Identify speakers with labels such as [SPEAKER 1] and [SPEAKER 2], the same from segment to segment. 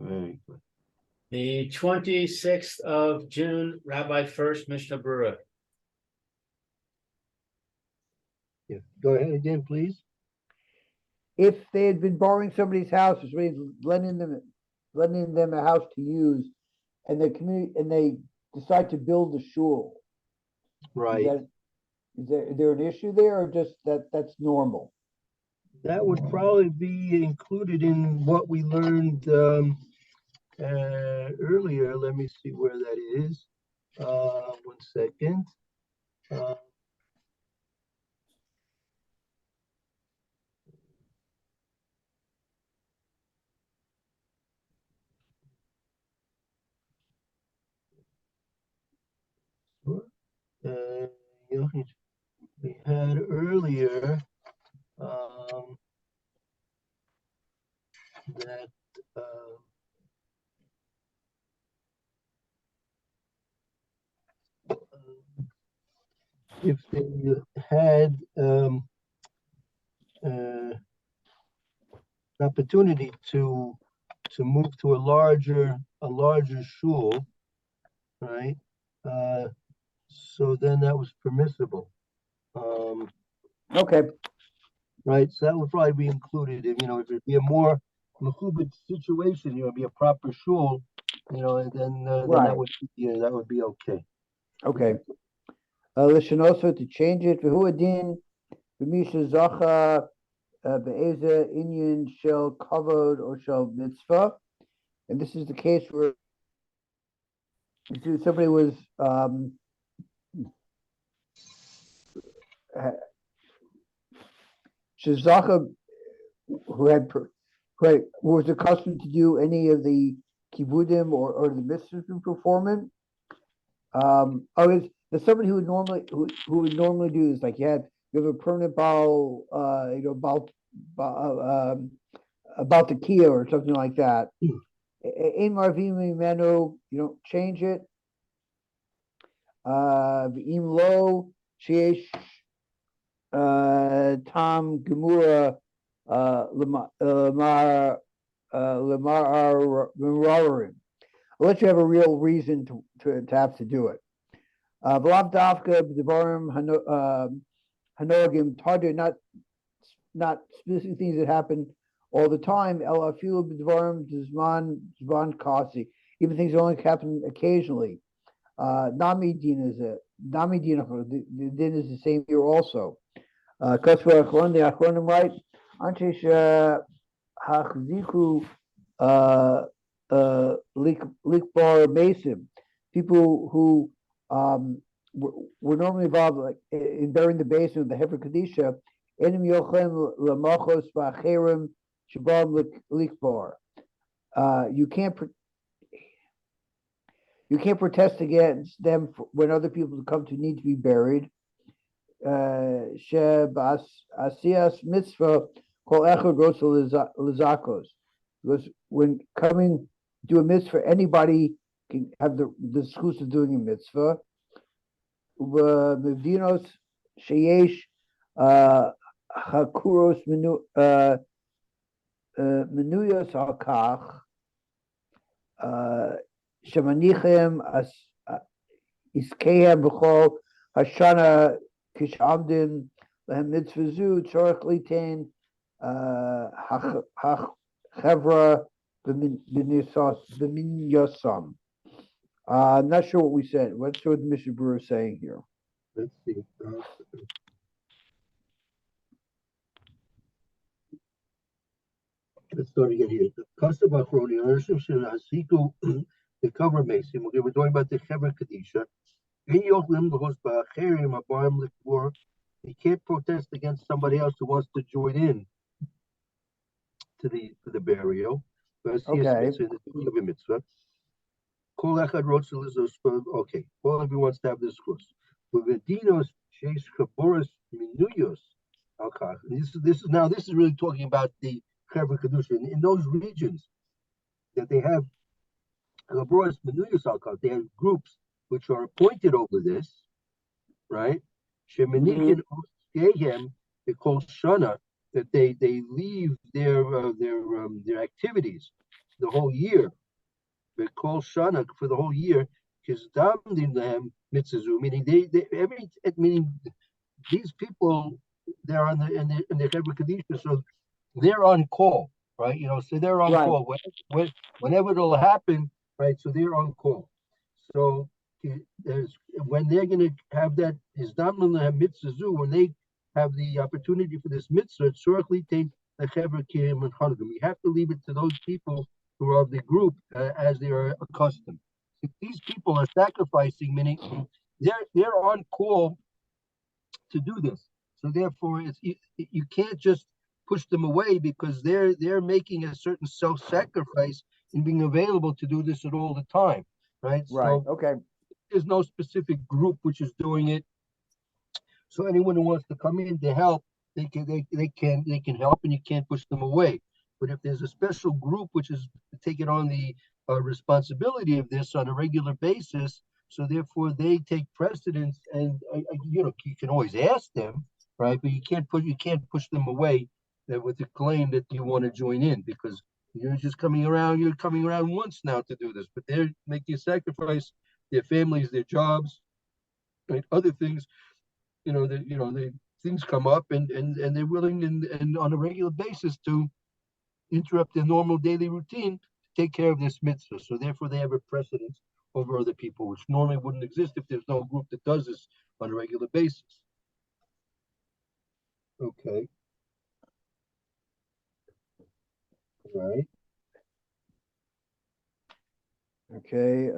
[SPEAKER 1] Very good.
[SPEAKER 2] The 26th of June, Rabbi Furst, Mishna Berura.
[SPEAKER 1] Yeah. Go ahead again, please.
[SPEAKER 3] If they had been borrowing somebody's house, or somebody's lending them a house to use, and they decide to build a shul,
[SPEAKER 1] Right.
[SPEAKER 3] is there an issue there, or just that's normal?
[SPEAKER 1] That would probably be included in what we learned earlier. Let me see where that is. 1 second. We had earlier that if they had an opportunity to move to a larger shul, right? So then that was permissible.
[SPEAKER 3] Okay.
[SPEAKER 1] Right, so that would probably be included. If it'd be a more mechubed situation, be a proper shul, and then
[SPEAKER 3] Right.
[SPEAKER 1] that would be okay.
[SPEAKER 3] Okay. Listen also to change it. Who adin b'misha zacha be'eza inyan shel kavod or shel mitzvah, and this is the case where somebody was shazacha who was accustomed to do any of the kibudim or the mitzvah performance. There's somebody who would normally do this. Like you have a permanent ball, about the Kia or something like that. In Marvim Menu, you don't change it. Im lo sheesh tam gemura lemar unless you have a real reason to have to do it. V'lav dafka b'devarim hanogim tardu, not specific things that happen all the time. El afilu b'devarim zman kasi, even things that only happen occasionally. Nami din is it. Nami din, the din is the same here also. Kasva achron, the achronim right. Antesh hachziku likbar mason, people who were normally involved like in burying the basin of the Hefer Kadisha. Enim yochem lamachos ba'acherim shabam likbar. You can't protest against them when other people come to need to be buried. Sheb asiyas mitzvah kol echad rotzel lizakos. Because when coming to do a mitzvah, anybody can have the excuse of doing a mitzvah. Mevdinos sheyesh hakuros menuyos halkach shemanichem iskehem b'chol hashana kishamdin lehem mitzvah zu tzorach litain Chevra b'minyosam. I'm not sure what we said. What's what Mr. Brewer is saying here?
[SPEAKER 1] Let's see. Let's start again here. Costa Bachroni, the cover mason. We're talking about the Hever Kadisha. He can't protest against somebody else who wants to join in to the burial.
[SPEAKER 3] Okay.
[SPEAKER 1] Okay. All of you wants to have this course. With Vedinos, Chase Kaboris Minuyos. This is really talking about the Chevra Kedusha in those regions that they have Kaboris Minuyos Alkach. They have groups which are appointed over this, right? Shemanikin Oskehem, they call Shana, that they leave their activities. the whole year. They call Shana for the whole year. Because damdim them mitzazu, meaning meaning these people they're on the Hebrew Kadisha, so they're on call, right? So they're on
[SPEAKER 3] Right.
[SPEAKER 1] call whenever it'll happen, right? So they're on call. So there's when they're going to have that is damdim mitzazu when they have the opportunity for this mitzvah, it's shortly take the Hebrew Kirim and Hanukkah. We have to leave it to those people who are of the group as they are accustomed. If these people are sacrificing, meaning they're on call to do this. So therefore, you can't just push them away because they're making a certain self-sacrifice in being available to do this at all the time, right?
[SPEAKER 3] Right.
[SPEAKER 1] So
[SPEAKER 3] Okay.
[SPEAKER 1] there's no specific group which is doing it. So anyone who wants to come in to help, they can help, and you can't push them away. But if there's a special group which is taking on the responsibility of this on a regular basis, so therefore they take precedence, and you can always ask them, right? But you can't push them away with the claim that you want to join in because you're just coming around. You're coming around once now to do this, but they're making a sacrifice, their families, their jobs, right? Other things the things come up and they're willing and on a regular basis to interrupt their normal daily routine to take care of this mitzvah. So therefore they have a precedence over other people, which normally wouldn't exist if there's no group that does this on a regular basis. Okay. All right.
[SPEAKER 3] Okay.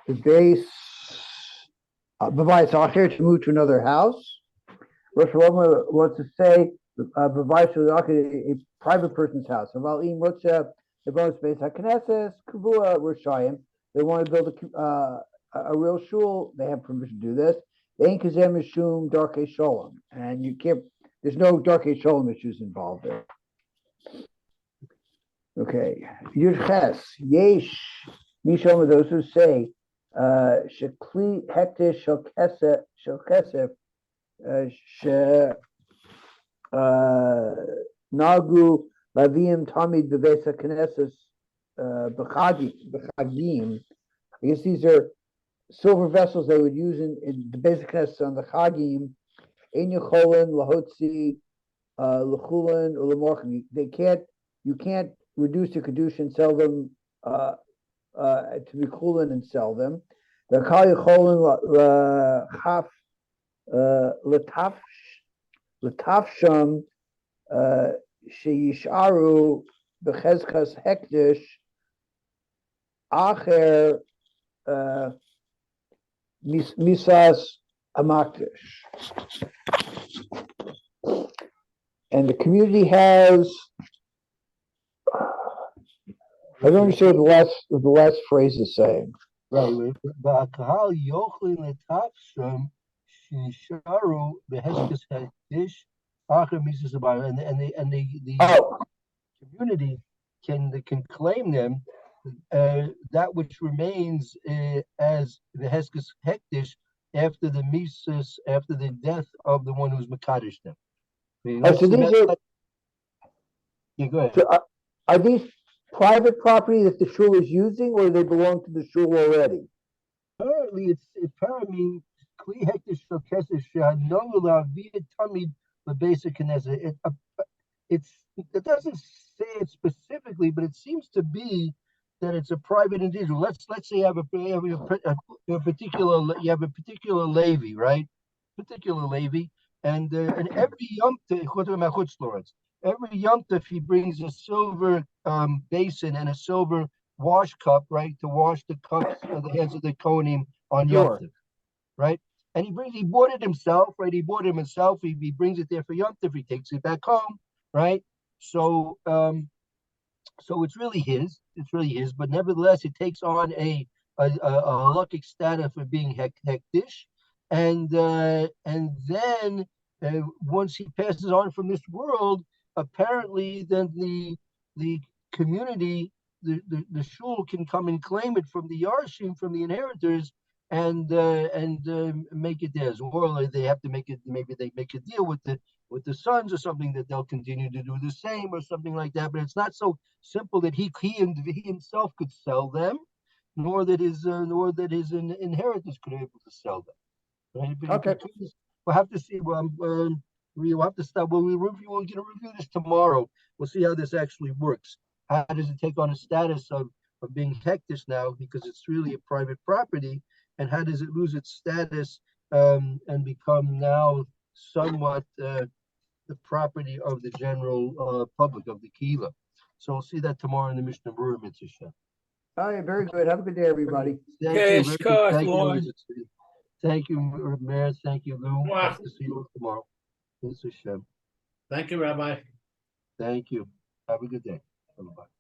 [SPEAKER 3] The base. Provides Acher to move to another house. Rosh Hashanah wants to say provides a private person's house. Avalim what's the bonus space? Haknesses Kavua Roshayim. They want to build a real shul. They have permission to do this. Ein Kazem Mishum Darkei Sholem, and you can't. There's no Darkei Sholem issues involved there. Okay, Yudches Yesh Mishom of those who say. Shekli hektish shel kesef nagu lavim tamid bevesa knesses b'chagim. I guess these are silver vessels they would use in the basic knesses on the chagim. Ein yecholin lahotzi lechulin or lemorchim. You can't reduce the kedusha and sell them. To be chulin and sell them. The kali cholin letafsham sheyisharu bechezkas hektish acher misas amaktish. And the community has. I don't understand what the last phrase is saying.
[SPEAKER 1] Right. And the community can claim them that which remains as the Heskes Hektish after the Mises, after the death of the one who's Makadish them.
[SPEAKER 3] So these are.
[SPEAKER 1] Yeah, go ahead.
[SPEAKER 3] So are these private property that the shul is using, or they belong to the shul already?
[SPEAKER 1] Apparently, it's apparently Kli Hektish Shokesish Nola via Tamid the basic Knesset. It doesn't say it specifically, but it seems to be that it's a private individual. Let's say you have a particular levy, right? Particular levy, and every Yom every Yom Tov he brings a silver basin and a silver wash cup, right, to wash the cups of the hands of the Kohanim on Yom Tov, right? And he bought it himself, right? He bought it himself. He brings it there for Yom Tov. He takes it back home, right? So it's really his. It's really his. But nevertheless, it takes on a halachic status for being hektish, and then once he passes on from this world, apparently then the community, the shul can come and claim it from the yarshim, from the inheritors, and make it theirs, or they have to make it. Maybe they make a deal with with the sons or something, that they'll continue to do the same or something like that. But it's not so simple that he himself could sell them, nor that his inheritance could be able to sell them. Right? But
[SPEAKER 3] Okay.
[SPEAKER 1] we'll have to see. We'll have to stop. We'll get a review this tomorrow. We'll see how this actually works. How does it take on a status of being hectares now, because it's really a private property, and how does it lose its status and become now somewhat the property of the general public, of the Kehila? So we'll see that tomorrow in the Mishna Berura Mitzvah.
[SPEAKER 3] All right, very good. Have a good day, everybody.
[SPEAKER 1] Thank you.
[SPEAKER 4] Cash,
[SPEAKER 1] Thank you,
[SPEAKER 4] Lord.
[SPEAKER 1] Thank you, Mayor. Thank you, Lou.
[SPEAKER 2] Mwah.
[SPEAKER 1] Hope to see you tomorrow. This is Shem.
[SPEAKER 2] Thank you, Rabbi.
[SPEAKER 1] Thank you. Have a good day. Bye-bye.